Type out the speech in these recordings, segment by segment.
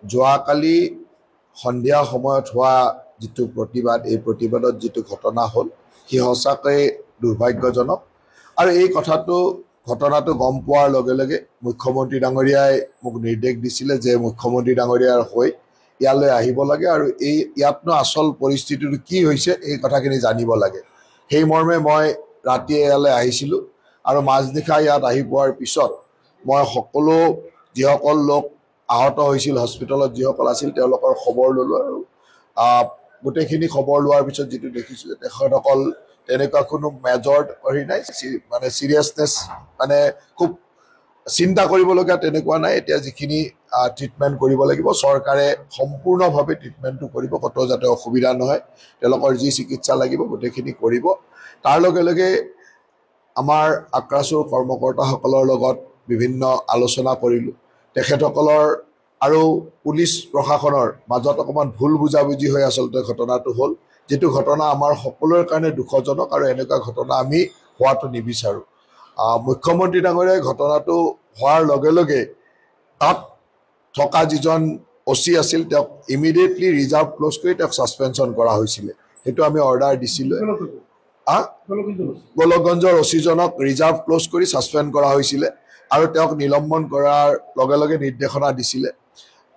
যোৱাকালি সন্ধিয়া সময়ত হোৱা যিটো প্ৰতিবাদ, এই প্ৰতিবাদত যিটো ঘটনা হ'ল সি সঁচাকৈ দুৰ্ভাগ্যজনক। আৰু এই ঘটনাটো গম পোৱাৰ লগে লগে মুখ্যমন্ত্ৰী ডাঙৰীয়াই মোক নিৰ্দেশ দিছিলে যে মুখ্যমন্ত্ৰী ডাঙৰীয়াৰ হৈ ইয়ালৈ আহিব লাগে আৰু ইয়াতনো আচল পৰিস্থিতিটো কি হৈছে এই কথাখিনি জানিব লাগে। সেই মৰ্মে মই ৰাতি ইয়ালৈ আহিছিলোঁ আৰু মাজনিশা ইয়াত আহি পোৱাৰ পিছত মই সকলো যিসকল লোক আহত হৈছিল, হস্পিটেলত যিসকল আছিল তেওঁলোকৰ খবৰ ল'লোঁ আৰু গোটেইখিনি খবৰ লোৱাৰ পিছত যিটো দেখিছোঁ যে তেখেতসকল তেনেকুৱা কোনো মেজৰ হেৰি নাই, মানে চিৰিয়াছনেছ মানে খুব চিন্তা কৰিবলগীয়া তেনেকুৱা নাই। এতিয়া যিখিনি ট্ৰিটমেণ্ট কৰিব লাগিব চৰকাৰে সম্পূৰ্ণভাৱে ট্ৰিটমেণ্টটো কৰিব, ক'তো যাতে অসুবিধা নহয়, তেওঁলোকৰ যি চিকিৎসা লাগিব গোটেইখিনি কৰিব। তাৰ লগে লগে আমাৰ আক্ৰাছুৰ কৰ্মকৰ্তাসকলৰ লগত বিভিন্ন আলোচনা কৰিলোঁ। তেখেতসকলৰ আৰু পুলিচ প্ৰশাসনৰ মাজত অকণমান ভুল বুজাবুজি হৈ আচলতে ঘটনাটো হ'ল, যিটো ঘটনা আমাৰ সকলোৰে কাৰণে দুখজনক আৰু এনেকুৱা ঘটনা আমি হোৱাটো নিবিচাৰোঁ। মুখ্যমন্ত্ৰী ডাঙৰীয়াই ঘটনাটো হোৱাৰ লগে লগে তাত থকা যিজন OC আছিল তেওঁক ইমিডিয়েটলি ৰিজাৰ্ভ ক্ল'জ কৰি তেওঁক ছাছপেনশ্যন কৰা হৈছিলে। সেইটো আমি অৰ্ডাৰ দিছিলোঁ। গোলকগঞ্জৰ OC-জনক ৰিজাৰ্ভ ক্ল'জ কৰি ছাছপেণ্ড কৰা হৈছিলে আৰু তেওঁক নিলম্বন কৰাৰ লগে লগে নিৰ্দেশনা দিছিলে।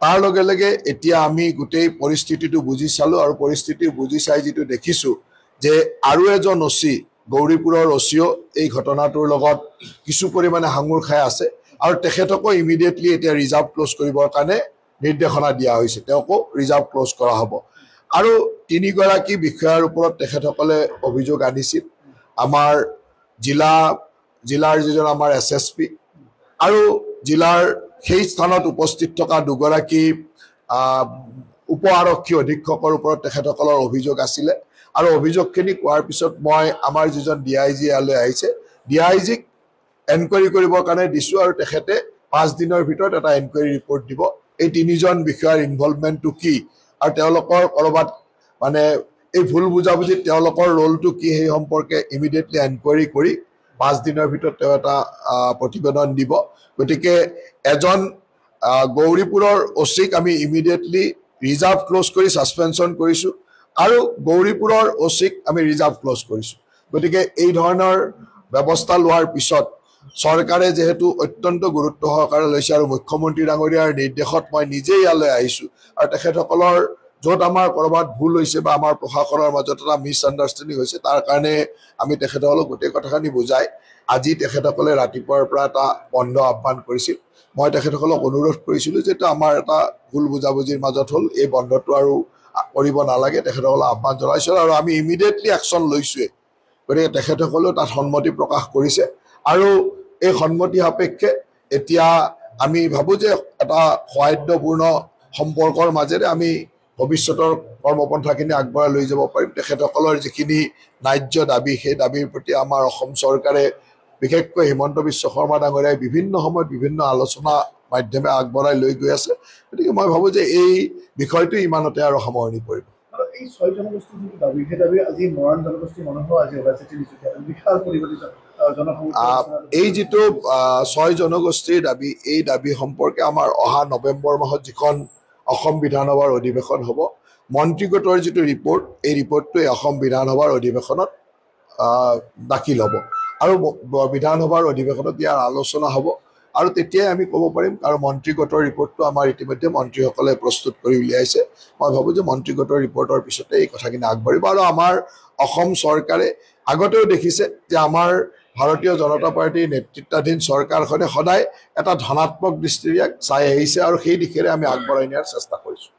তাৰ লগে লগে এতিয়া আমি গোটেই পৰিস্থিতিটো বুজি চালোঁ আৰু পৰিস্থিতি বুজি চাই যিটো দেখিছোঁ যে আৰু এজন OC, গৌৰীপুৰৰ OC-ও এই ঘটনাটোৰ লগত কিছু পৰিমাণে সাঙুৰ খাই আছে আৰু তেখেতকো ইমিডিয়েটলি এতিয়া ৰিজাৰ্ভ ক্ল'জ কৰিবৰ কাৰণে নিৰ্দেশনা দিয়া হৈছে, তেওঁকো ৰিজাৰ্ভ ক্ল'জ কৰা হ'ব। আৰু 3গৰাকী বিষয়াৰ ওপৰত তেখেতসকলে অভিযোগ আনিছিল। আমাৰ জিলাৰ যিজন আমাৰ SSP আৰু জিলাৰ সেই স্থানত উপস্থিত থকা 2গৰাকী উপ আৰক্ষী অধীক্ষকৰ ওপৰত তেখেতসকলৰ অভিযোগ আছিলে। আৰু অভিযোগখিনি কোৱাৰ পিছত মই আমাৰ যিজন DIG ইয়ালৈ আহিছে, DIG-ক এনকুৱাৰী কৰিবৰ কাৰণে দিছোঁ আৰু তেখেতে 5 দিনৰ ভিতৰত এটা এনকুৱাৰী ৰিপৰ্ট দিব। এই 3জন বিষয়াৰ ইনভলভমেণ্টটো কি আৰু তেওঁলোকৰ ক'ৰবাত মানে এই ভুল বুজাবুজিত তেওঁলোকৰ ৰোলটো কি সেই সম্পৰ্কে ইমিডিয়েটলি এনকুৱাৰী কৰি 5 দিনৰ ভিতৰত তেওঁ এটা প্ৰতিবেদন দিব। গতিকে এজন গৌৰীপুৰৰ OC-ক আমি ইমিডিয়েটলি ৰিজাৰ্ভ ক্ল'জ কৰি ছাছপেনশ্যন কৰিছোঁ আৰু গৌৰীপুৰৰ OC-ক আমি ৰিজাৰ্ভ ক্ল'জ কৰিছোঁ। গতিকে এই ধৰণৰ ব্যৱস্থা লোৱাৰ পিছত চৰকাৰে যিহেতু অত্যন্ত গুৰুত্ব সহকাৰে লৈছে আৰু মুখ্যমন্ত্ৰী ডাঙৰীয়াৰ নিৰ্দেশত মই নিজেই ইয়ালৈ আহিছোঁ আৰু তেখেতসকলৰ য'ত আমাৰ ক'ৰবাত ভুল হৈছে বা আমাৰ প্ৰশাসনৰ মাজত এটা মিছআণ্ডাৰষ্টেণ্ডিং হৈছে তাৰ কাৰণে আমি তেখেতসকলক গোটেই কথাখিনি বুজাই আজি তেখেতসকলে ৰাতিপুৱাৰ পৰা এটা বন্ধ আহ্বান কৰিছিল। মই তেখেতসকলক অনুৰোধ কৰিছিলোঁ যে আমাৰ এটা ভুল বুজাবুজিৰ মাজত হ'ল, এই বন্ধটো আৰু কৰিব নালাগে। তেখেতসকলক আহ্বান জনাইছোঁ আৰু আমি ইমিডিয়েটলি একশ্যন লৈছোঁৱেই। গতিকে তেখেতসকলেও তাত সন্মতি প্ৰকাশ কৰিছে আৰু এই সন্মতি সাপেক্ষে এতিয়া আমি ভাবোঁ যে এটা সৌহাৰ্দ্যপূৰ্ণ সম্পৰ্কৰ মাজেৰে আমি ভৱিষ্যতৰ কৰ্মপন্থাখিনি আগবঢ়াই লৈ যাব পাৰিম। তেখেতসকলৰ যিখিনি ন্যায্য দাবী সেই দাবীৰ প্ৰতি আমাৰ অসম চৰকাৰে বিশেষকৈ হিমন্ত বিশ্ব শৰ্মা ডাঙৰীয়াই বিভিন্ন সময়ত বিভিন্ন আলোচনা মাধ্যমে আগবঢ়াই লৈ গৈ আছে। গতিকে মই ভাবোঁ যে এই বিষয়টো ইমানতে আৰু সামৰণি পৰিব। এই 6 জনগোষ্ঠীৰ যিটো দাবী সেই দাবী আজি মৰাণ জনগোষ্ঠীৰ মানুহো আজি ওলাইছে বিশাল পৰিৱৰ্তিত এই যিটো 6 জনগোষ্ঠীৰ দাবী, এই দাবী সম্পৰ্কে আমাৰ অহা নৱেম্বৰ মাহত যিখন অসম বিধানসভাৰ অধিৱেশন হ'ব, মন্ত্ৰী গোটৰ যিটো ৰিপৰ্ট, এই ৰিপৰ্টটোৱে অসম বিধানসভাৰ অধিৱেশনত দাখিল হ'ব আৰু বিধানসভাৰ অধিৱেশনত ইয়াৰ আলোচনা হ'ব আৰু তেতিয়াই আমি ক'ব পাৰিম। আৰু মন্ত্ৰী গোটৰ ৰিপৰ্টটো আমাৰ ইতিমধ্যে মন্ত্ৰীসকলে প্ৰস্তুত কৰি উলিয়াইছে। মই ভাবোঁ যে মন্ত্ৰী গোটৰ ৰিপৰ্টৰ পিছতে এই কথাখিনি আগবাঢ়িব আৰু আমাৰ অসম চৰকাৰে আগতেও দেখিছে যে আমাৰ ভাৰতীয় জনতা পাৰ্টীৰ নেতৃত্বাধীন চৰকাৰখনে সদায় এটা ধনাত্মক দৃষ্টিৰে চাই আহিছে আৰু সেই দিশেৰে আমি আগবঢ়াই নিয়াৰ চেষ্টা কৰিছোঁ।